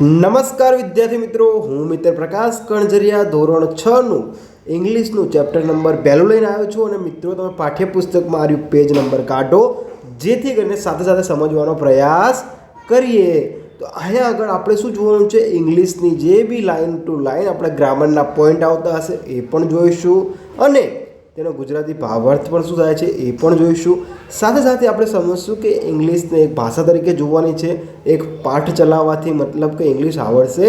નમસ્કાર વિદ્યાર્થી મિત્રો, હું મિત્ર પ્રકાશ કણજરિયા ધોરણ 6 નું ઇંગ્લિશનું ચેપ્ટર નંબર 2 લઈને આવ્યો છું. અને મિત્રો, તમે પાઠ્યપુસ્તકમાં આવ્યું પેજ નંબર કાઢો, જેથી કરીને સાથે સાથે સમજવાનો પ્રયાસ કરીએ. તો અહીંયા આગળ આપણે શું જોવાનું છે, ઇંગ્લિશની જે બી લાઇન ટુ લાઇન આપણે ગ્રામરના પોઈન્ટ આવતા હશે એ પણ જોઈશું, અને તેનો ગુજરાતી ભાવાર્થ પણ શું થાય છે એ પણ જોઈશું. સાથે સાથે આપણે સમજશું કે ઇંગ્લિશને એક ભાષા તરીકે જોવાની છે, એક પાઠ ચલાવવાથી મતલબ કે ઇંગ્લિશ આવડશે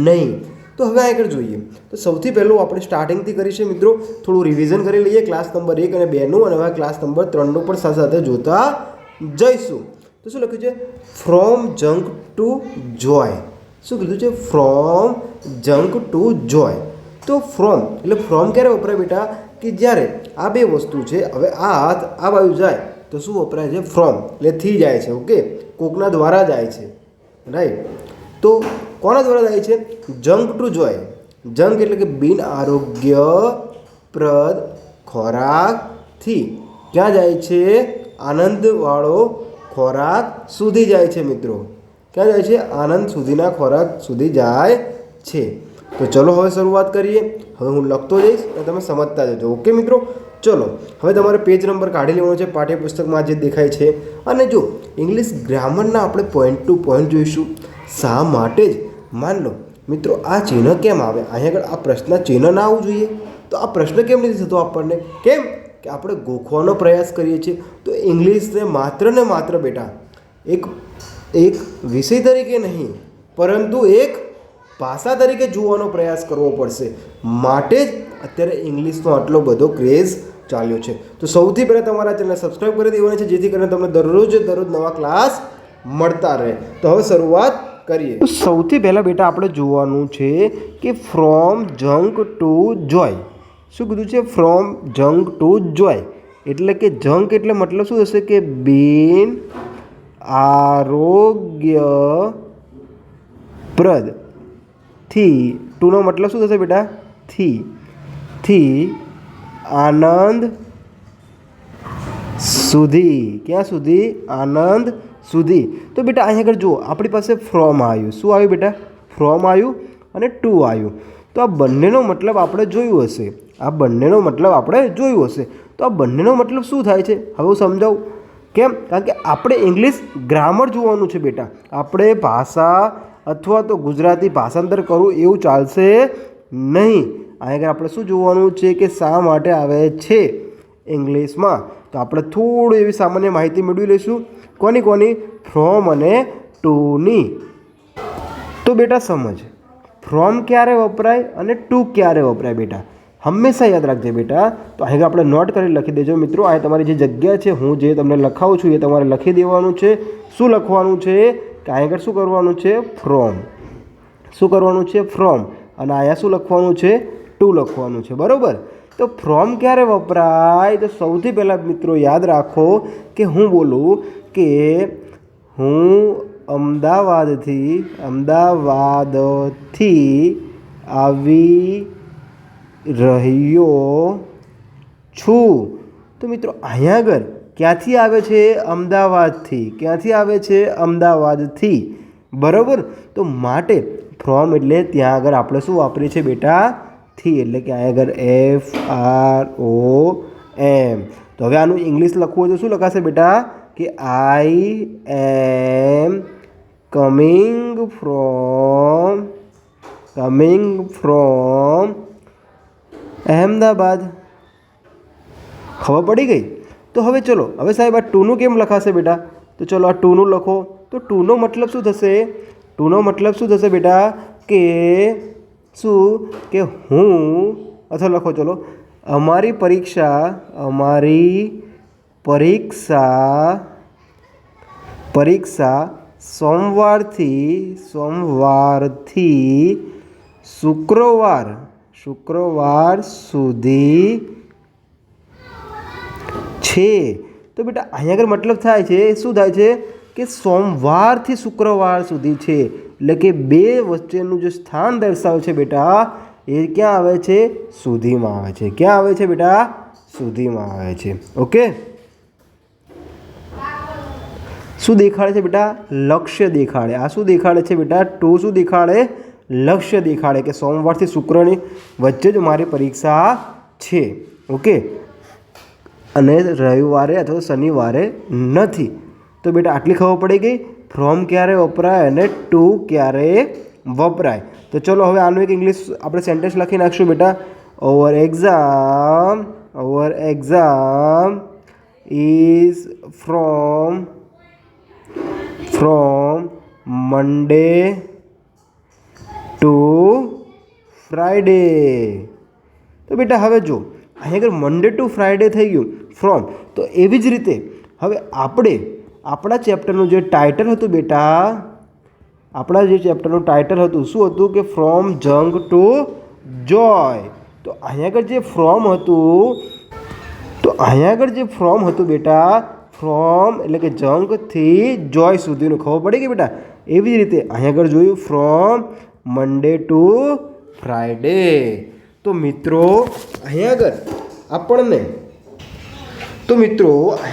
નહીં. તો હવે આગળ જોઈએ. તો સૌથી પહેલું આપણે સ્ટાર્ટિંગથી કરીશું મિત્રો, થોડું રિવિઝન કરી લઈએ ક્લાસ નંબર 1 અને 2નું, અને હવે ક્લાસ નંબર 3નું પણ સાથે સાથે જોતા જઈશું. તો શું લખ્યું છે, ફ્રોમ જંક ટુ જોય. શું કીધું છે, ફ્રોમ જંક ટુ જોય. તો ફ્રોમ એટલે ફ્રોમ ક્યારે વપરાય બેટા, કે જ્યારે આ બે વસ્તુ છે, હવે આ હાથ આ બાજુ જાય તો શું વપરાય છે, ફ્રોમ એટલે થી જાય છે. ઓકે, કોકના દ્વારા જાય છે, રાઈટ. તો કોના દ્વારા જાય છે, જંક ટુ જોય. જંક એટલે કે બિન આરોગ્યપ્રદ ખોરાકથી ક્યાં જાય છે, આનંદવાળો ખોરાક સુધી જાય છે મિત્રો. ક્યાં જાય છે, આનંદ સુધીના ખોરાક સુધી જાય છે. તો ચલો હવે શરૂઆત કરીએ. હવે હું લખતો જઈશ અને તમે સમજતા જજો. ઓકે મિત્રો, ચલો હવે તમારે પેજ નંબર કાઢી લેવાનો છે પાઠ્યપુસ્તકમાં જે દેખાય છે. અને જો ઇંગ્લિશ ગ્રામરના આપણે પોઈન્ટ ટુ પોઈન્ટ જોઈશું. શા માટે જ માન લો મિત્રો, આ ચિહ્ન કેમ આવે, અહીંયા આગળ આ પ્રશ્ન ચિહ્ન ના આવવું જોઈએ. તો આ પ્રશ્ન કેમ નથી થતો આપણને, કેમ કે આપણે ગોખવાનો પ્રયાસ કરીએ છીએ. તો ઇંગ્લિશને માત્ર ને માત્ર બેટા એક વિષય તરીકે નહીં, પરંતુ એક ભાષા તરીકે જોવાનો પ્રયાસ કરવો પડશે. માટે જ અત્યારે ઇંગ્લિશનો આટલો બધો ક્રેઝ ચાલ્યો છે. તો સૌથી પહેલાં તમારા ચેનલ સબસ્ક્રાઈબ કરી દેવાની છે, જેથી કરીને તમને દરરોજ નવા ક્લાસ મળતા રહે. તો હવે શરૂઆત કરીએ. તો સૌથી પહેલાં બેટા આપણે જોવાનું છે કે ફ્રોમ જંક ટુ જોય. શું કીધું છે, ફ્રોમ જંક ટુ જોય. એટલે કે જંક એટલે મતલબ શું થશે કે બિન આરોગ્યપ્રદ થી, ટુનો મતલબ શું થશે બેટા, થી આનંદ સુધી. ક્યાં સુધી, આનંદ સુધી. તો બેટા અહીંયા આગળ જુઓ, આપણી પાસે ફ્રોમ આવ્યું. શું આવ્યું બેટા, ફ્રોમ આવ્યું અને ટુ આવ્યું. તો આ બંનેનો મતલબ આપણે જોયું હશે. તો આ બંનેનો મતલબ શું થાય છે, હવે હું સમજાવું. કેમ, કારણ કે આપણે ઇંગ્લિશ ગ્રામર જોવાનું છે બેટા. આપણે ભાષા અથવા તો ગુજરાતી ભાષાંતર કરવું એવું ચાલશે નહીં. અહીંયા આપણે શું જોવાનું છે કે શા માટે આવે છે ઇંગ્લિશમાં. તો આપણે થોડું એવી સામાન્ય માહિતી મેળવી લઈશું. કોની, ફ્રોમ અને ટુની. તો બેટા સમજ, ફ્રોમ ક્યારે વપરાય અને ટુ ક્યારે વપરાય બેટા, હંમેશા યાદ રાખજે બેટા. તો અહીં આપણે નોટ કરી લખી દેજો મિત્રો. આ તમારી જે જગ્યા છે, હું જે તમને લખાવું છું એ તમારે લખી દેવાનું છે. શું લખવાનું છે કે અહીં આગળ શું કરવાનું છે, ફ્રોમ. શું કરવાનું છે, ફ્રોમ. અને અહીંયા શું લખવાનું છે, ટુ લખવાનું છે, બરાબર. તો ફ્રોમ ક્યારે વપરાય, તો સૌથી પહેલાં મિત્રો યાદ રાખો કે હું બોલું કે હું અમદાવાદથી આવી રહ્યો છું. તો મિત્રો અહીંયા આગળ ક્યાંથી આવે છે, અમદાવાદથી. ક્યાંથી આવે છે, અમદાવાદથી, બરાબર. તો માટે ફ્રોમ એટલે ત્યાં આગળ આપણે શું વાપરીએ છીએ બેટા, થી. એટલે કે અહીંયા આગળ FROM. તો હવે આનું ઇંગ્લિશ લખવું હોય તો શું લખાશે બેટા, કે આઈ એમ કમિંગ ફ્રોમ અહેમદાબાદ. ખબર પડી ગઈ. તો હવે ચલો, હવે સાહેબ આ ટુનું કેમ લખાશે બેટા, તો ચલો આ ટુનું લખો. તો ટુનો મતલબ શું થશે, બેટા કે શું, કે હું, અથવા લખો ચલો, અમારી પરીક્ષા સોમવારથી શુક્રવાર સુધી છે. તો બેટા અહીંયા આગળ મતલબ થાય છે, શું થાય છે કે સોમવારથી શુક્રવાર સુધી છે. એટલે કે બે વચ્ચેનું જે સ્થાન દર્શાવે છે બેટા, એ ક્યાં આવે છે, સુધીમાં આવે છે. ક્યાં આવે છે બેટા, સુધીમાં આવે છે. ઓકે, શું દેખાડે છે બેટા? લક્ષ્ય દેખાડે. આ શું દેખાડે છે બેટા? ટુ શું દેખાડે? લક્ષ્ય દેખાડે કે સોમવારથી શુક્રની વચ્ચે જ મારી પરીક્ષા છે. ઓકે, અને રવિવારે અથવા શનિવારે નથી. તો બેટા આટલી ખબર પડી ગઈ. ફ્રોમ ક્યારે વપરાય અને ટુ ક્યારે વપરાય. તો ચલો હવે આનું એક ઇંગ્લિશ આપણે સેન્ટેન્સ લખી નાખશું બેટા. Over exam is from Monday to Friday. તો બેટા હવે જો અહીં આગળ મંડે ટુ ફ્રાઈડે થઈ ગયું ફ્રોમ. તો એવી જ રીતે હવે આપણે આપણા ચેપ્ટરનું જે ટાઇટલ હતું બેટા, આપણા જે ચેપ્ટરનું ટાઇટલ હતું શું હતું? કે ફ્રોમ જંક ટુ જોય. તો અહીંયા આગળ જે ફ્રોમ હતું બેટા, ફ્રોમ એટલે કે જંકથી જોય સુધીનું ખબર પડી ગઈ બેટા. એવી જ રીતે અહીંયા આગળ જોયું ફ્રોમ મંડે ટુ ફ્રાઈડે. તો મિત્રો અહીંયા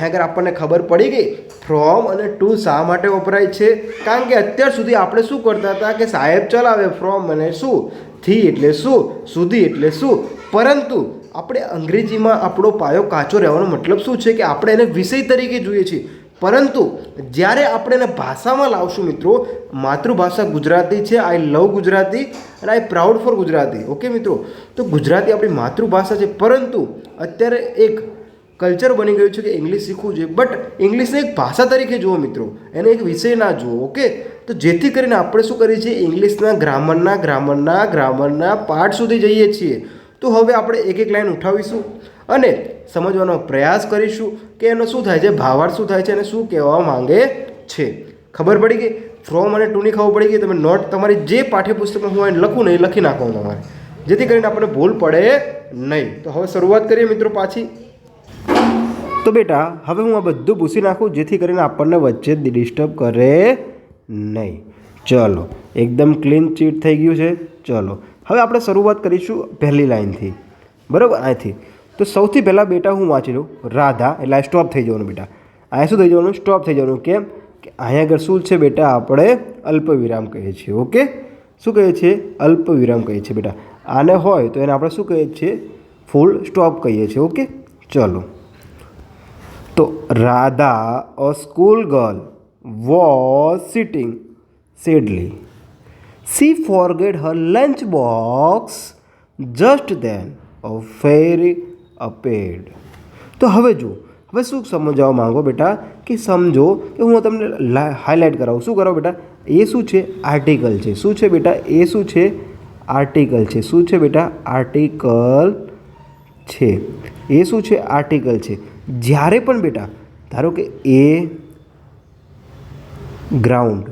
આગળ આપણને ખબર પડી ગઈ ફ્રોમ અને ટુ શા માટે વપરાય છે. કારણ કે અત્યાર સુધી આપણે શું કરતા હતા કે સાહેબ ચલાવે ફ્રોમ અને શું, થી એટલે શું, સુધી એટલે શું. પરંતુ આપણે અંગ્રેજીમાં આપણો પાયો કાચો રહેવાનો મતલબ શું છે કે આપણે એને વિષય તરીકે જોઈએ છીએ. પરંતુ જ્યારે આપણે એને ભાષામાં લાવશું મિત્રો, માતૃભાષા ગુજરાતી છે, આઈ લવ ગુજરાતી અને I proud for Gujarati. Okay મિત્રો, તો ગુજરાતી આપણી માતૃભાષા છે, પરંતુ અત્યારે એક કલ્ચર બની ગયું છે કે ઇંગ્લિશ શીખવું જોઈએ. બટ ઇંગ્લિશને એક ભાષા તરીકે જુઓ મિત્રો, એને એક વિષય ના જુઓ. ઓકે, તો જેથી કરીને આપણે શું કરીએ છીએ, ઇંગ્લિશના ગ્રામરના પાર્ટ સુધી જઈએ છીએ. તો હવે આપણે એક એક લાઈન ઉઠાવીશું અને સમજવાનો પ્રયાસ કરીશું કે એનો શું થાય છે, ભાવાર્થ શું થાય છે અને શું કહેવા માંગે છે. ખબર પડી ગઈ? ફ્રોમ અને ટુની ખબર પડી ગઈ. તમે નોટ તમારી જે પાઠ્યપુસ્તકમાં હું એને લખું નહીં લખી નાખો તમારે, જેથી કરીને આપણને ભૂલ પડે નહીં. તો હવે શરૂઆત કરીએ મિત્રો પાછી. તો બેટા હવે હું આ બધું ભૂસી નાખું જેથી કરીને આપણને વચ્ચે ડિસ્ટર્બ કરે નહીં. ચલો, એકદમ ક્લીન ચીટ થઈ ગયું છે. ચલો હવે આપણે શરૂઆત કરીશું પહેલી લાઈનથી, બરાબર? અહીંથી તો સૌથી પહેલાં બેટા હું વાંચી લઉં રાધા, એટલે આ સ્ટોપ થઈ જવાનું બેટા. અહીંયા શું થઈ જવાનું? સ્ટોપ થઈ જવાનું. કેમ કે અહીંયા આગળ શું છે બેટા? આપણે અલ્પવિરામ કહીએ છીએ. ઓકે, શું કહીએ છીએ? અલ્પવિરામ કહીએ છીએ બેટા. આને હોય તો એને આપણે શું કહીએ છીએ? ફૂલ સ્ટોપ કહીએ છીએ. ઓકે, ચલો. તો Radha, a school girl, was sitting sadly. She forgot her lunch box. Just then a fairy appeared. તો હવે જો, હવે શું સમજાવવા માંગો બેટા? કે સમજો કે હું તમને હાઇલાઇટ કરાવું. શું કરાવું બેટા? એ શું છે? આર્ટિકલ છે. શું છે બેટા? એ શું છે? આર્ટિકલ છે. શું છે બેટા? આર્ટિકલ છે. એ શું છે? આર્ટિકલ છે. જ્યારે પણ બેટા ધારો કે એ ગ્રાઉન્ડ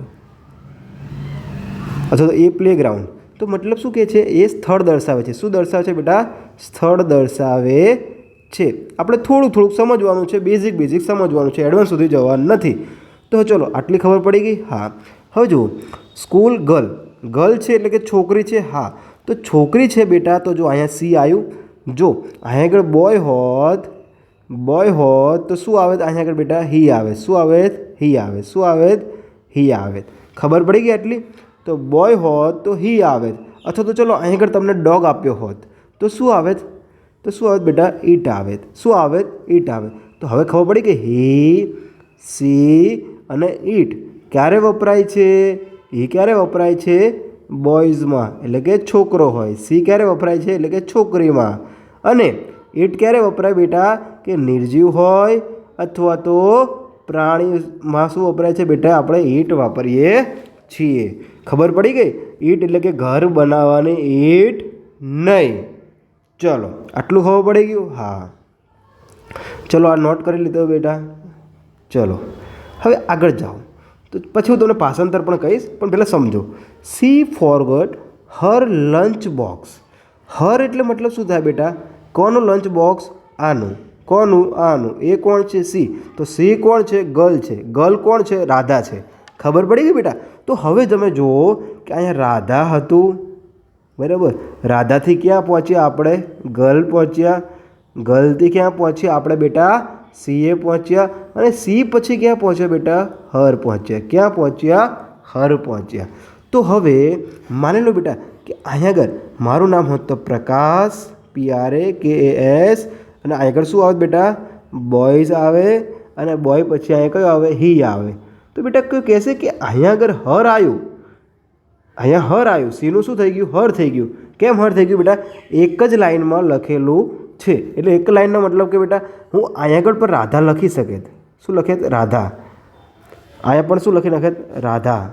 અથવા તો એ પ્લેગ્રાઉન્ડ, તો મતલબ શું કહે છે? એ સ્થળ દર્શાવે છે. શું દર્શાવે છે બેટા? સ્થળ દર્શાવે છે. આપણે થોડુંક સમજવાનું છે, બેઝિક સમજવાનું છે, એડવાન્સ સુધી જવાનું નથી. તો ચલો આટલી ખબર પડી ગઈ. હા, હવે જુઓ, સ્કૂલ ગર્લ છે એટલે કે છોકરી છે. હા, તો છોકરી છે બેટા. તો જો અહીંયા સી આવ્યું. જો અહીંયા આગળ બોય હોત તો શું આવે? અહીંયા આગળ બેટા હી આવે. શું આવે? હી આવે. શું આવે? હી આવે. ખબર પડી ગઈ આટલી? તો બોય હોત તો હી આવે. અથવા તો ચલો અહીં આગળ તમને ડોગ આપ્યો હોત તો શું આવે? તો શું આવે બેટા? ઈટ આવે. શું આવે? ઈટ આવે. તો હવે ખબર પડી કે હી, સી અને ઈટ ક્યારે વપરાય છે? હી ક્યારે વપરાય છે? બોયઝમાં, એટલે કે છોકરો હોય. સી ક્યારે વપરાય છે? એટલે કે છોકરીમાં. અને ઈટ ક્યારે વપરાય બેટા? કે નિર્જીવ હોય અથવા તો પ્રાણીમાં શું વપરાય છે બેટા? આપણે ઈટ વાપરીએ છીએ. ખબર પડી ગઈ? ઈટ એટલે કે ઘર બનાવવાની ઈટ નહીં. ચલો આટલું ખબર પડી ગયું? હા, ચલો આ નોટ કરી લીધો બેટા. ચલો હવે આગળ જાઓ. તો પછી હું તમને ભાષાંતર પણ કહીશ, પણ પહેલાં સમજો. સી ફોરગોટ હર લંચ બોક્સ. હર એટલે મતલબ શું થાય બેટા? કોનું લંચ બોક્સ? આનું. કોનું? આનું. એ કોણ છે? સી. તો સી કોણ છે? ગર્લ છે. ગર્લ કોણ છે? રાધા છે. ખબર પડી ગઈ બેટા? તો હવે તમે જુઓ કે અહીંયા રાધા હતું, બરાબર? રાધાથી ક્યાં પહોંચ્યા આપણે? ગર્લ પહોંચ્યા. ગર્લથી ક્યાં પહોંચ્યા આપણે બેટા? સીએ પહોંચ્યા અને સી પછી ક્યાં પહોંચ્યા બેટા? હર પહોંચ્યા. ક્યાં પહોંચ્યા? હર પહોંચ્યા. તો હવે માની લો બેટા કે અહીંયા આગળ મારું નામ હોત તો પ્રકાશ, PRAKAS, અને અહીંયા આગળ શું આવે બેટા? બોયઝ આવે, અને બોય પછી અહીંયા કયો આવે? હી આવે. તો બેટા કોઈ કહેશે કે અહીંયા આગળ હર આવ્યું, અહીંયા હર આવ્યું, સીનું શું થઈ ગયું? હર થઈ ગયું. કેમ હર થઈ ગયું બેટા? એક જ લાઇનમાં લખેલું છે. એટલે એક લાઇનનો મતલબ કે બેટા હું અહીંયા આગળ પર રાધા લખી શકે. શું લખે? રાધા. અહીંયા પણ શું લખી નાખે? રાધા.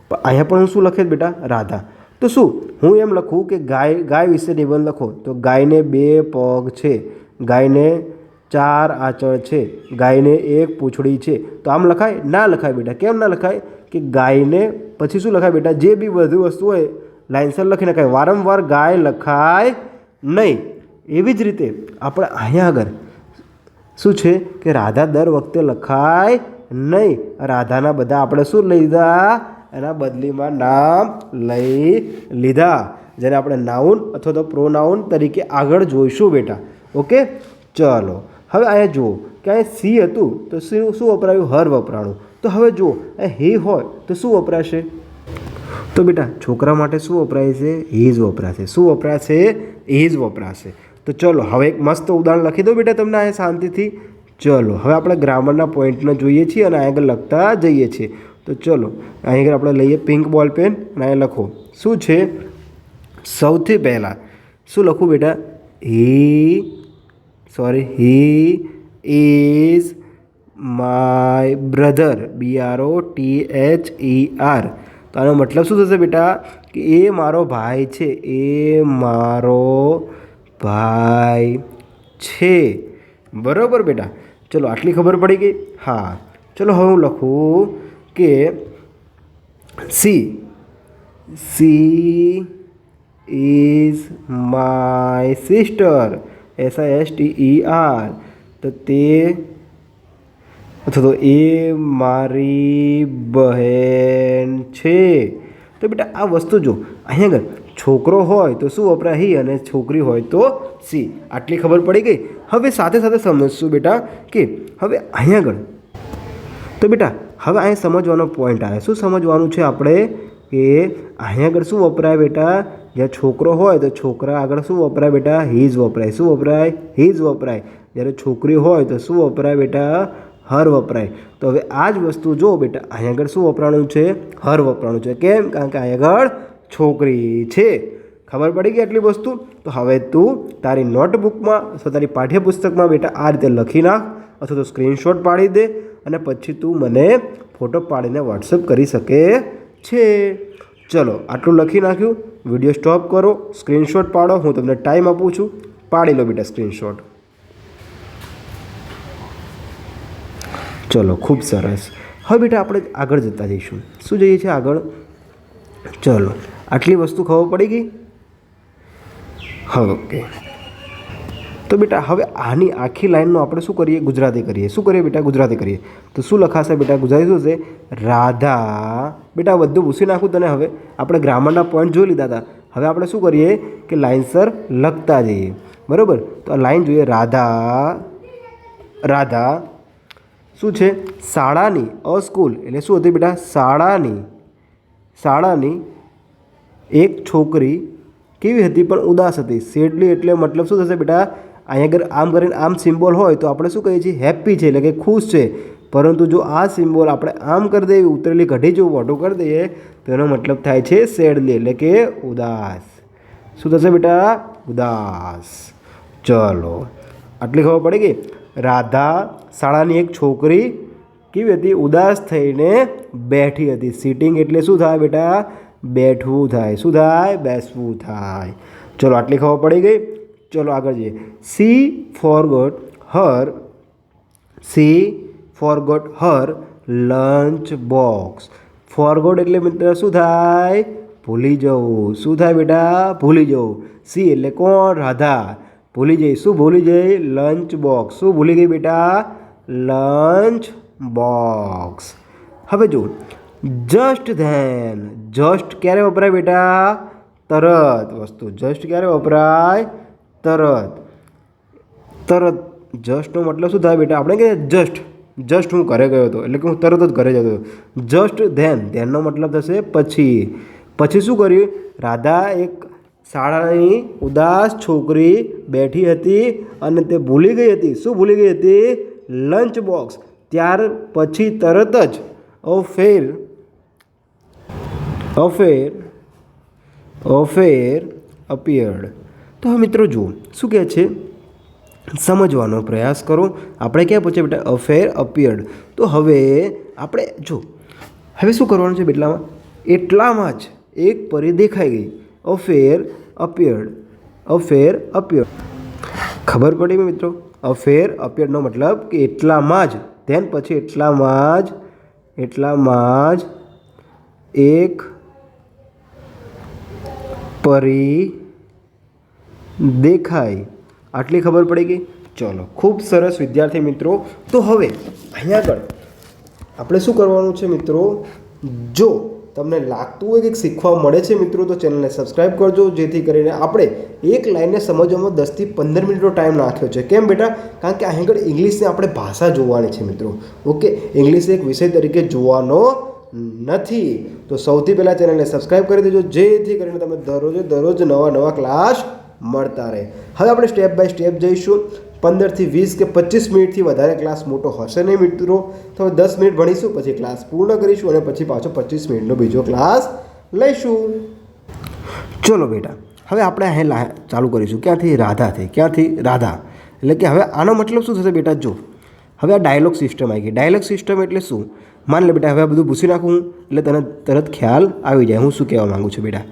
પણ અહીંયા પણ હું શું લખે બેટા? રાધા. તો શું હું એમ લખું કે ગાય વિશે નિબંધ લખો તો ગાયને 2 પગ છે, ગાયને 4 આંચળ છે, ગાયને 1 પૂંછડી છે. તો આમ લખાય? ના લખાય બેટા. કેમ ના લખાય? કે ગાયને પછી શું લખાય બેટા? જે બી બધી વસ્તુ હોય લાઇનસર લખી નખાય. વારંવાર ગાય લખાય નહીં. એવી જ રીતે આપણે અહીંયા આગળ શું છે કે રાધા દર વખતે લખાય નહીં. રાધાના બધા આપણે શું લઈ લીધા? એના બદલીમાં નામ લઈ લીધા, જેને આપણે નાઉન અથવા તો પ્રોનાઉન તરીકે આગળ જોઈશું બેટા. ઓકે, ચલો હવે અહીંયા જુઓ કે અહીંયા સી હતું તો શું વપરાયું? હર વપરાણું. તો હવે જુઓ અહીં હી હોય તો શું વપરાશે? તો બેટા છોકરા માટે શું વપરાય છે? હીઝ વપરાશે. શું વપરાશે? હીઝ વપરાશે. તો ચલો હવે એક મસ્ત ઉદાહરણ લખી દો બેટા તમને અહીંયા શાંતિથી. ચલો હવે આપણે ગ્રામરના પોઈન્ટને જોઈએ છીએ અને અહીંયા આગળ લખતા જઈએ છીએ. તો ચલો અહીં આગળ આપણે લઈએ પિંક બોલ પેન અને અહીંયા લખો. શું છે? સૌથી પહેલાં શું લખું બેટા? He is my brother, BROTHER. તો આનો મતલબ શું થશે બેટા? કે એ મારો ભાઈ છે. એ મારો ભાઈ છે. બરાબર બેટા. ચલો આટલી ખબર પડી ગઈ. હા, ચલો હવે હું લખું કે she is my sister, SISTER. તો તે અથવા તો એ મારી બહેન છે. તો બેટા આ વસ્તુ જો અહીંયા આગળ છોકરો હોય તો શું વપરાય? હી, અને છોકરી હોય તો સી. આટલી ખબર પડી ગઈ. હવે સાથે સાથે સમજશું બેટા કે હવે અહીંયા આગળ તો બેટા હવે અહીંયા સમજવાનો પોઈન્ટ આવે. શું સમજવાનું છે આપણે? કે અહીંયા આગળ શું વપરાય બેટા? જ્યાં છોકરો હોય તો છોકરા આગળ શું વપરાય બેટા? હીઝ વપરાય. શું વપરાય? હીઝ વપરાય. જ્યારે છોકરી હોય તો શું વપરાય બેટા? હર વપરાય. તો હવે આ જ વસ્તુ જો બેટા અહીંયા આગળ શું વપરાણું છે? હર વપરાણું છે. કેમ? કારણ કે અહીંયા આગળ છોકરી છે. ખબર પડી ગઈ આટલી વસ્તુ? તો હવે તું તારી નોટબુકમાં અથવા તારી પાઠ્યપુસ્તકમાં બેટા આ રીતે લખી નાખ અથવા તો સ્ક્રીનશોટ પાડી દે, અને પછી તું મને ફોટો પાડીને વોટ્સઅપ કરી શકે છે. ચલો આટલું લખી નાખ્યું. વિડીયો સ્ટોપ કરો, સ્ક્રીનશોટ પાડો. હું તમને ટાઈમ આપું છું. પાડી લો બેટા સ્ક્રીનશોટ. ચલો ખૂબ સરસ. હવે બેટા આપણે આગળ જતા જઈશું. શું જઈએ છીએ આગળ? ચલો આટલી વસ્તુ ખબર પડી ગઈ. હવે ઓકે. તો બેટા હવે આની આખી લાઈનનો આપણે શું કરીએ? ગુજરાતી કરીએ. શું કરીએ બેટા? ગુજરાતી કરીએ. તો શું લખાશે બેટા? ગુજરાતી શું છે? રાધા. બેટા બધું પૂછી નાખું તને. હવે આપણે ગ્રામરના પોઈન્ટ જોઈ લીધા હતા. હવે આપણે શું કરીએ કે લાઇનસર લખતા જઈએ. બરાબર? તો આ લાઈન જોઈએ. રાધા શું છે? શાળાની, સ્કૂલ એટલે શું હતી બેટા? શાળાની એક છોકરી કેવી હતી? પણ ઉદાસ હતી. સેડલી એટલે મતલબ શું થશે બેટા? અહીંયા આગળ આમ કરીને આમ સિમ્બોલ હોય તો આપણે શું કહીએ છીએ? હેપી છે એટલે કે ખુશ છે. પરંતુ જો આ સિમ્બોલ આપણે આમ કરી દઈએ, ઉતરેલી ઘડી જો મોટું કરી દઈએ તો એનો મતલબ થાય છે સેડલી એટલે કે ઉદાસ. શું થશે બેટા? ઉદાસ. ચલો આટલી ખબર પડી ગઈ. રાધા શાળાની એક છોકરી કેવી હતી? ઉદાસ થઈને બેઠી હતી. સિટિંગ એટલે શું થાય બેટા? બેઠવું થાય. શું થાય? બેસવું થાય. ચલો આટલી ખબર પડી ગઈ. ચલો આગળ જઈએ. સી ફોરગોટ હર લંચ બોક્સ. ફોરગોટ એટલે મિત્ર શું થાય? ભૂલી જવું. શું થાય બેટા? ભૂલી જવું. સી એટલે કોણ? રાધા. ભૂલી જઈ. શું ભૂલી જઈ? Lunch box. શું ભૂલી ગઈ બેટા? Lunch box. હવે જો જસ્ટ ધેન. જસ્ટ ક્યારે વપરાય બેટા? તરત વસ્તુ. જસ્ટ ક્યારે વપરાય? તરત. જસ્ટનો મતલબ શું થાય બેટા? આપણે કહીએ જસ્ટ હું ઘરે ગયો હતો, એટલે કે હું તરત જ ઘરે જતો હતો. જસ્ટ ધેનનો મતલબ થશે પછી શું કર્યું? રાધા એક શાળાની ઉદાસ છોકરી બેઠી હતી અને તે ભૂલી ગઈ હતી. શું ભૂલી ગઈ હતી? Lunch box. ત્યાર પછી તરત જ અફેર અપિયર્ડ. તો હવે મિત્રો જુઓ શું કહે છે, સમજવાનો પ્રયાસ કરો. આપણે ક્યાં પૂછે બેટા? Affair appeared. તો હવે આપણે જો હવે શું કરવાનું છે બેટલામાં? એટલામાં જ એક પરી દેખાઈ ગઈ. Affair appeared. ખબર પડી મિત્રો? અફેર અપિયર્ડનો મતલબ કે એટલામાં જ, ધેન પછી એટલામાં જ એક પરી દેખાય. આટલી ખબર પડી ગઈ? ચલો, ખૂબ સરસ વિદ્યાર્થી મિત્રો. તો હવે અહીંયા આગળ આપણે શું કરવાનું છે મિત્રો? જો તમને લાગતું હોય કે શીખવા મળે છે મિત્રો, તો ચેનલને સબસ્ક્રાઈબ કરજો, જેથી કરીને આપણે એક લાઈનને સમજવામાં 10 થી 15 મિનિટનો ટાઈમ નાખ્યો છે. કેમ બેટા? કારણ કે અહીં આગળ ઇંગ્લિશને આપણે ભાષા જોવાની છે મિત્રો. ઓકે, ઇંગ્લિશ એક વિષય તરીકે જોવાનો નથી. તો સૌથી પહેલાં ચેનલને સબસ્ક્રાઈબ કરી દેજો, જેથી કરીને તમે દરરોજ નવા ક્લાસ મળતા રહે. હવે આપણે સ્ટેપ બાય સ્ટેપ જઈશું. 15 થી 20 કે 25 મિનિટથી વધારે ક્લાસ મોટો હશે નહીં મિત્રો. તો 10 મિનિટ ભણીશું, પછી ક્લાસ પૂર્ણ કરીશું અને પછી પાછો 25 મિનિટનો બીજો ક્લાસ લઈશું. ચલો બેટા, હવે આપણે અહીં ચાલુ કરીશું. ક્યાંથી? રાધાથી. ક્યાંથી? રાધા. એટલે કે હવે આનો મતલબ શું થશે બેટા? જો હવે આ ડાયલોગ સિસ્ટમ આવી ગઈ. ડાયલોગ સિસ્ટમ એટલે શું? માન લે બેટા, હવે આ બધું પૂછી નાખું એટલે તને તરત ખ્યાલ આવી જાય હું શું કહેવા માગું છું બેટા.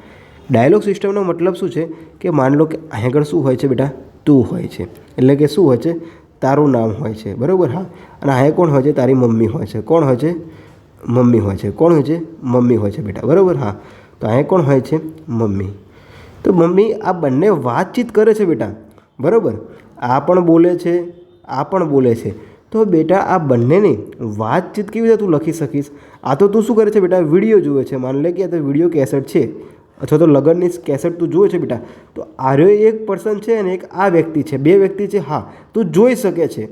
ડાયલોગ સિસ્ટમનો મતલબ શું છે કે માન લો કે અહીં આગળ શું હોય છે બેટા? તું હોય છે. એટલે કે શું હોય છે? તારું નામ હોય છે, બરાબર? હા. અને અહીંયા કોણ હોય છે? તારી મમ્મી હોય છે. કોણ હોય છે? મમ્મી હોય છે. કોણ હોય છે? મમ્મી હોય છે બેટા, બરાબર? હા. તો અહીંયા કોણ હોય છે? મમ્મી. તો મમ્મી આ બંને વાતચીત કરે છે બેટા, બરાબર? આ પણ બોલે છે, આ પણ બોલે છે. તો બેટા આ બંનેની વાતચીત કેવી રીતે તું લખી શકીશ? આ તો તું શું કરે છે બેટા? વિડીયો જુએ છે. માન લે કે આ તો વિડીયો કેસેટ છે અથવા તો લગ્નની કેસેટ તું જુએ છે બેટા. તો આર્યો એક પર્સન છે અને એક આ વ્યક્તિ છે, બે વ્યક્તિ છે. હા, તું જોઈ શકે છે.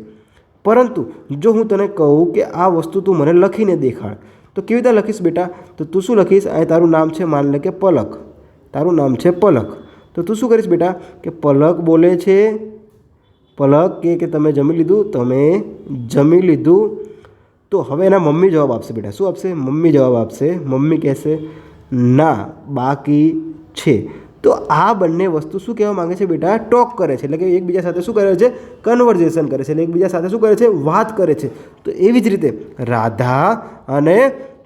પરંતુ જો હું તને કહું કે આ વસ્તુ તું મને લખીને દેખાડ, તો કેવી રીતે લખીશ બેટા? તો તું શું લખીશ? અહીં તારું નામ છે, માન લે કે પલક. તારું નામ છે પલક. તો તું શું કરીશ બેટા? કે પલક બોલે છે. પલક કે તમે જમી લીધું? તમે જમી લીધું. તો હવે એના મમ્મી જવાબ આપશે બેટા. શું આપશે? મમ્મી જવાબ આપશે. મમ્મી કહેશે ના, બાકી છે. તો આ બંને વસ્તુ શું કહેવા માંગે છે બેટા? ટોક કરે છે. એટલે કે એકબીજા સાથે શું કરે છે? કન્વર્ઝેશન કરે છે. એટલે એકબીજા સાથે શું કરે છે? વાત કરે છે. તો એવી જ રીતે રાધા અને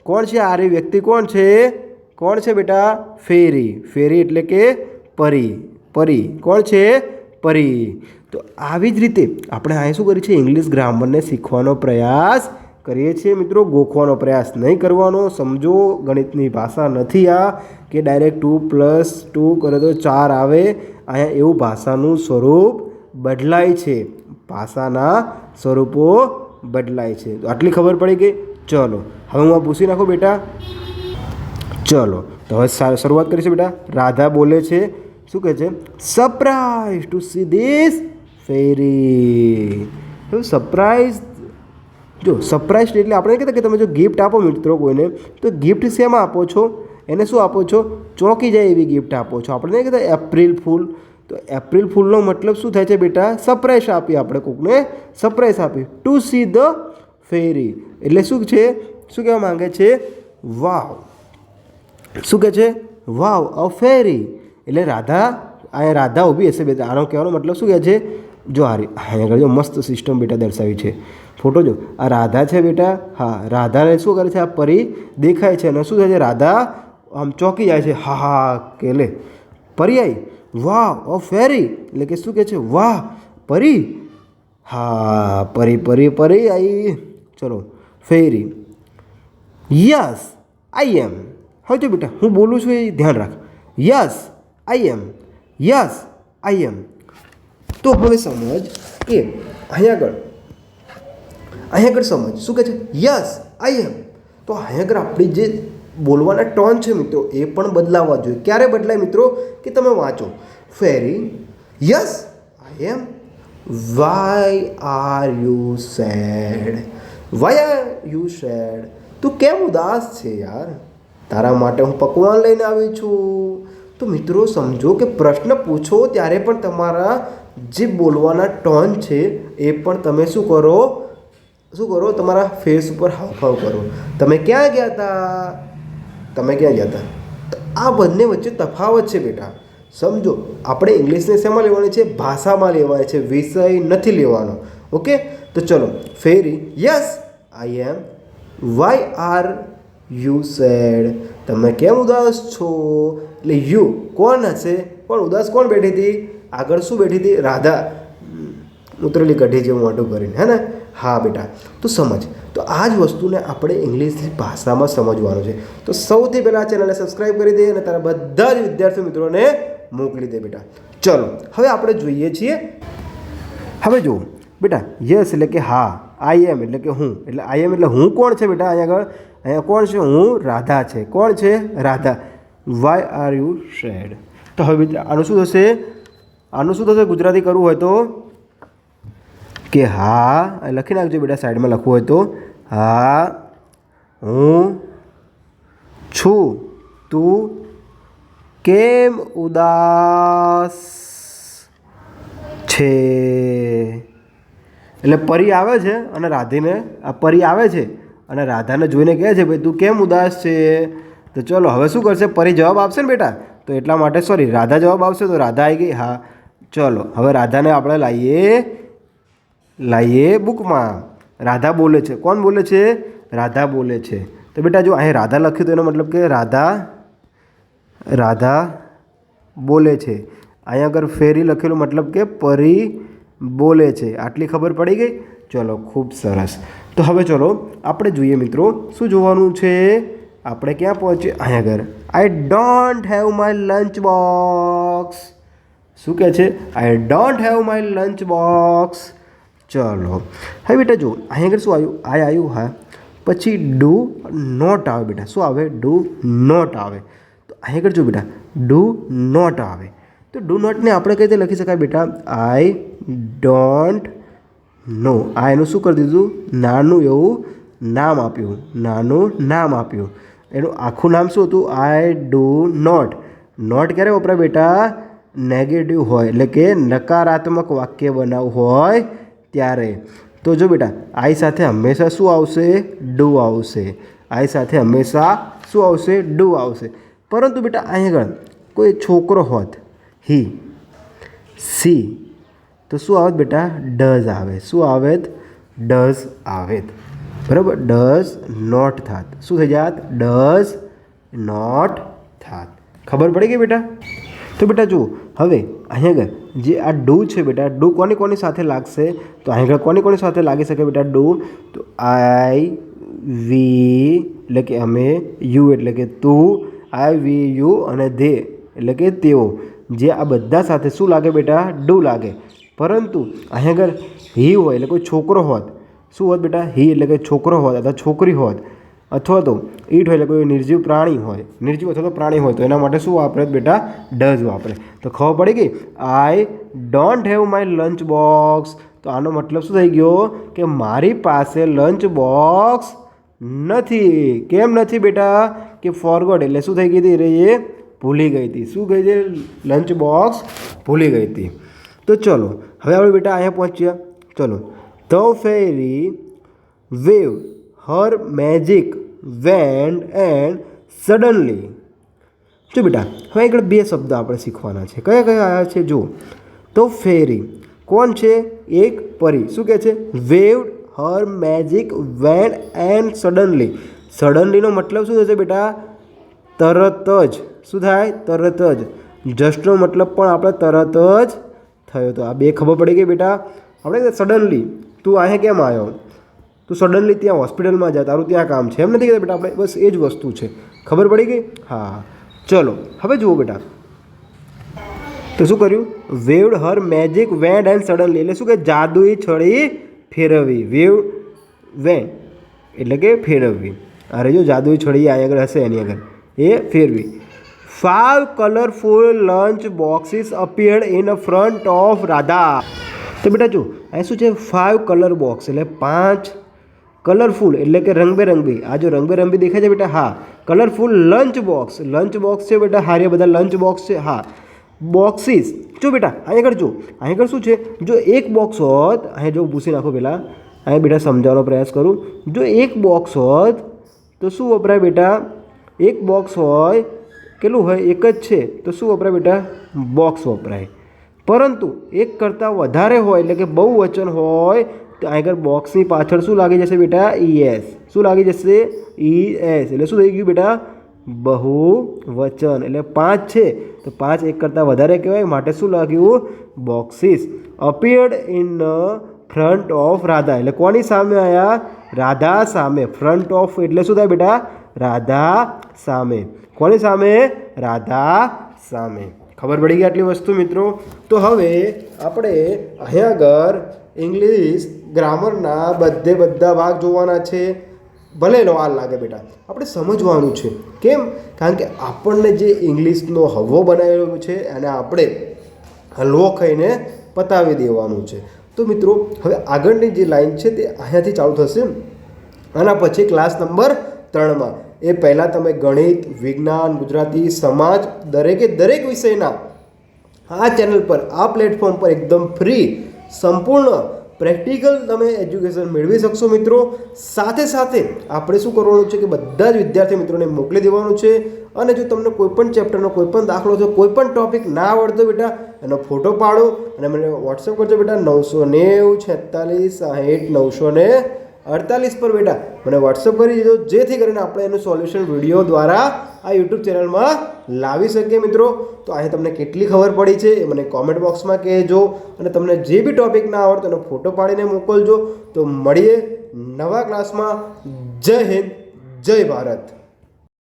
કોણ છે? આ વ્યક્તિ કોણ છે? કોણ છે બેટા? ફેરી. ફેરી એટલે કે પરી. કોણ છે? પરી. તો આવી જ રીતે આપણે અહીં શું કરીએ છીએ? ઇંગ્લિશ ગ્રામરને શીખવાનો પ્રયાસ કરીએ છીએ મિત્રો. ગોખવાનો પ્રયાસ નહીં કરવાનો. સમજો, ગણિતની ભાષા નથી આ કે ડાયરેક્ટ 2+2 કરે તો 4 આવે. અહીંયા એવું ભાષાનું સ્વરૂપ બદલાય છે. ભાષાના સ્વરૂપો બદલાય છે. તો આટલી ખબર પડી ગઈ? ચલો હવે હું આ પૂછી નાખું બેટા. ચલો તો હવે શરૂઆત કરીશું બેટા. રાધા બોલે છે. શું કહે છે? Surprise to see this fairy. Surprise. જો સરપ્રાઈઝ એટલે આપણે કહેતા કે તમે જો ગિફ્ટ આપો મિત્રો કોઈને, તો ગિફ્ટ શેમાં આપો છો? એને શું આપો છો? ચોંકી જાય એવી ગિફ્ટ આપો છો. આપણે નહીં કહેતા એપ્રિલ ફૂલ. તો એપ્રિલ ફૂલનો મતલબ શું થાય છે બેટા? સરપ્રાઈઝ આપી. આપણે કોકને સરપ્રાઈઝ આપી. ટુ સી ધ ફેરી એટલે શું છે? શું કહેવા માંગે છે? વાવ. શું કહે છે? વાવ અ ફેરી. એટલે રાધા ઊભી હશે બેટા. આનો કહેવાનો મતલબ શું કહે છે? જો અહીંયા આગળ જો મસ્ત સિસ્ટમ બેટા દર્શાવી છે. ફોટો જો, આ રાધા છે બેટા. હા, રાધાને શું કરે છે? આ પરી દેખાય છે અને શું થાય છે? રાધા આમ ચોંકી જાય છે. હા કે લે પરી આવી. વાહ ઓ ફેરી એટલે કે શું કહે છે? વાહ પરી. હા, પરી આવી. ચલો ફેરી. યસ આઈ એમ. હવે જો બેટા હું બોલું છું એ ધ્યાન રાખ. Yes I am. Yes I am. તો હવે સમજ કે અહીંયા આગળ સમજ શું કહે છે? Yes I am. તો અહીંયા આગળ આપણી જે બોલવાના ટોન છે મિત્રો એ પણ બદલાવવા જોઈએ. ક્યારે બદલાય મિત્રો? કે તમે વાંચો. Fairy yes I am. Why are you sad? Why are you sad? તું કેમ ઉદાસ છે યાર? તારા માટે હું પકવાન લઈને આવી છું. તો મિત્રો સમજો કે પ્રશ્ન પૂછો ત્યારે પણ તમારા જે બોલવાના ટોન છે એ પણ તમે શું કરો તમારા ફેસ ઉપર હાવભાવ કરો. તમે ક્યાં ગયા હતા? તો આ બંને વચ્ચે તફાવત છે બેટા. સમજો, આપણે ઇંગ્લિશને શેમાં લેવાની છે? ભાષામાં લેવાની છે, વિષય નથી લેવાનો. ઓકે, તો ચલો. Fairy, yes I am. Why are you sad? તમે કેમ ઉદાસ છો? એટલે યુ કોણ હશે? પણ ઉદાસ કોણ બેઠી હતી? આગળ શું બેઠી હતી? રાધા. ઉતરેલી કઢી જેવું મોઢું કરીને, હે ને? હા બેટા. તો સમજ. તો આ જ વસ્તુને આપણે ઇંગ્લિશની ભાષામાં સમજવાનું છે. તો સૌથી પહેલાં આ ચેનલને સબસ્ક્રાઈબ કરી દે અને તારા બધા જ વિદ્યાર્થી મિત્રોને મોકલી દે બેટા. ચલો, હવે આપણે જોઈએ છીએ. હવે જુઓ બેટા, યસ એટલે કે હા, આઈ એમ એટલે કે હું. એટલે આઈ એમ એટલે હું કોણ છે બેટા? અહીંયા કોણ છે? હું રાધા છે. કોણ છે? Radha. Why are you sad? તો હવે બેટા આનું શું થશે? ગુજરાતી કરવું હોય તો કે હા લખી નાખજો બેટા, સાઈડમાં લખવું હોય તો. હા હું છું. તું કેમ ઉદાસ છે? એટલે પરી આવે છે અને પરી આવે છે અને રાધાને જોઈને કહે છે ભાઈ તું કેમ ઉદાસ છે? તો ચલો હવે શું કરશે? પરી જવાબ આપશે ને બેટા. તો એટલા માટે રાધા જવાબ આપશે. તો રાધા આવી ગઈ. હા, ચલો હવે રાધાને આપણે લાવીએ બુકમાં. રાધા બોલે છે. કોણ બોલે છે? રાધા બોલે છે. તો બેટા જો અહીં રાધા લખ્યું તો એનો મતલબ કે રાધા બોલે છે. અહીંયા આગળ ફેરી લખેલું મતલબ કે પરી બોલે છે. આટલી ખબર પડી ગઈ? ચલો, ખૂબ સરસ. તો હવે ચલો આપણે જોઈએ મિત્રો, શું જોવાનું છે? આપણે ક્યાં પહોંચીએ? અહીંયા આગળ. I don't have my lunch box. શું કહે છે? I don't have my lunch box. ચલો હવે બેટા જો અહીંયા આગળ શું આવ્યું? આઈ આવ્યું. હા, પછી ડુ નોટ આવે બેટા. શું આવે? ડુ નોટ આવે. તો અહીંયા આગળ જો બેટા ડુ નોટ આવે. તો ડુ નોટને આપણે કઈ રીતે લખી શકાય બેટા? I don't know. આ એનું શું કરી દીધું? નાનું એવું નામ આપ્યું. એનું આખું નામ શું હતું? I do not. નોટ ક્યારે વપરાય બેટા? નેગેટિવ હોય, એટલે કે નકારાત્મક વાક્ય બનાવવું હોય ત્યારે. તો જો બેટા આઈ સાથે હંમેશા શું આવશે? ડુ આવશે. આઈ સાથે હંમેશા શું આવશે? ડુ આવશે. પરંતુ બેટા અહીં આગળ કોઈ છોકરો હોત, હી, સી, તો શું આવત બેટા? ડઝ આવે. શું આવે? ડઝ આવે. બરાબર. ડઝ નોટ થાત. શું થઈ જાત? ડઝ નોટ થાત. ખબર પડી ગઈ બેટા? તો બેટા જુઓ હવે અહીંયા આગળ જે આ ડુ છે બેટા, ડુ કોની સાથે લાગશે? તો અહીંયા આગળ કોની સાથે લાગી શકે બેટા ડુ? તો આઈ, વી એટલે કે અમે, યુ એટલે કે તું, આઈ, વી, યુ અને ધે એટલે કે તેઓ. જે આ બધા સાથે શું લાગે બેટા? ડુ લાગે. પરંતુ અહીંયા આગળ હી હોય એટલે કોઈ છોકરો હોત, શું હોત બેટા? હી એટલે કે છોકરો હોત અથવા છોકરી હોત, અથવા તો ઈટ હોય એટલે કોઈ નિર્જીવ પ્રાણી હોય, નિર્જીવ અથવા તો પ્રાણી હોય, તો એના માટે શું વાપરે બેટા? ડઝ વાપરે. તો ખબર પડી ગઈ? I don't have my lunch box. તો આનો મતલબ શું થઈ ગયો? કે મારી પાસે લંચ બોક્સ નથી. કેમ નથી બેટા? કે ફોરગોટ એટલે શું થઈ ગઈ હતી? એ ભૂલી ગઈ હતી. શું ગઈ છે? લંચ બોક્સ ભૂલી ગઈ હતી. તો ચલો હવે આપણે બેટા અહીંયા પહોંચ્યા. ચલો. The fairy wave her magic wand and suddenly. જો બેટા હવે આગળ બે શબ્દ આપણે શીખવાના છે. કયા આવ્યા છે? જો તો ફેરી કોણ છે? એક પરી. શું કહે છે? વેવ્ડ હર મેજિક વેન્ડ એન્ડ સડનલી. સડનલીનો મતલબ શું થશે બેટા? તરત જ. શું થાય? તરત જ. જસ્ટનો મતલબ પણ આપણે તરત જ થયો. તો આ બે ખબર પડી ગઈ બેટા? આપણે સડનલી તું અહીંયા કેમ આવ્યો? તું સડનલી ત્યાં હોસ્પિટલમાં જા, તારું ત્યાં કામ છે, એમ નથી કહેતા બેટા આપણે. બસ એ જ વસ્તુ છે. ખબર પડી ગઈ? હા, ચલો હવે જુઓ બેટા. તો શું કર્યું? વેવ્ડ હર મેજિક વેન્ડ એન્ડ સડનલી એટલે શું કે જાદુઈ છડી ફેરવવી. વેવ વેન્ડ એટલે કે ફેરવવી. અરે જો જાદુઈ છડી આ આગળ હશે, એની આગળ એ ફેરવી. 5 colourful lunch boxes appeared in front of Radha. તો બેટા જો અહીં શું છે 5 કલર બોક્સ એટલે 5 કલરફુલ એટલે કે રંગબેરંગી. આ જો રંગબેરંગી દેખાય છે બેટા? હા. કલરફુલ લંચ બોક્સ છે બેટા. હારે બધા લંચ બોક્સ છે. હા. બોક્સીસ જો બેટા અહીં આગળ જો, અહીં આગળ શું છે, જો એક બોક્સ હોત, અહીં જો ભૂસી નાખો પહેલાં, અહીં બેટા સમજાવવાનો પ્રયાસ કરું. જો એક બોક્સ હોત તો શું વપરાય બેટા? એક બોક્સ હોય, કેટલું હોય? એક જ છે તો શું વપરાય બેટા? બોક્સ વપરાય. પરંતુ એક કરતાં વધારે હોય એટલે કે બહુવચન હોય તો અહીં આગળ બોક્સની પાછળ શું લાગી જશે બેટા? ES. શું લાગી જશે? ES. એટલે શું થઈ ગયું બેટા? બહુવચન. એટલે 5 છે તો 5 એક કરતાં વધારે કહેવાય, માટે શું લાગ્યું? Boxes. Appeared in front of Radha એટલે કોની સામે આવ્યા? રાધા સામે. ફ્રન્ટ ઓફ એટલે શું થાય બેટા? રાધા સામે. કોની સામે? રાધા સામે. ખબર પડી ગઈ આટલી વસ્તુ મિત્રો? તો હવે આપણે અહીંયા આગળ ઇંગ્લિશ ગ્રામરના બધા ભાગ જોવાના છે. ભલે એનો વાર લાગે બેટા, આપણે સમજવાનું છે. કેમ? કારણ કે આપણને જે ઇંગ્લિશનો હવો બનાવેલો છે અને આપણે હલવો ખાઈને પતાવી દેવાનું છે. તો મિત્રો હવે આગળની જે લાઈન છે તે અહીંયાથી ચાલુ થશે. આના પછી ક્લાસ નંબર 3માં એ પહેલાં તમે ગણિત, વિજ્ઞાન, ગુજરાતી, સમાજ દરેક વિષયના આ ચેનલ પર, આ પ્લેટફોર્મ પર એકદમ ફ્રી સંપૂર્ણ પ્રેક્ટિકલ તમે એજ્યુકેશન મેળવી શકશો મિત્રો. સાથે સાથે આપણે શું કરવાનું છે કે બધા જ વિદ્યાર્થી મિત્રોને મોકલી દેવાનું છે. અને જો તમને કોઈપણ ચેપ્ટરનો કોઈપણ દાખલો છે, કોઈપણ ટૉપિક ના આવડતો બેટા, એનો ફોટો પાડો અને મને વોટ્સએપ કરજો બેટા. 990 46 60 948 પર બેટા મને વોટ્સએપ કરી દીધો, જેથી કરીને આપણે એનું સોલ્યુશન વિડીયો દ્વારા આ યુટ્યુબ ચેનલમાં લાવી શકીએ મિત્રો. તો અહીં તમને કેટલી ખબર પડી છે એ મને કોમેન્ટ બોક્સમાં કહેજો. અને તમને જે બી ટૉપિક ના આવડતો એનો ફોટો પાડીને મોકલજો. તો મળીએ નવા ક્લાસમાં. જય હિન્દ, જય ભારત.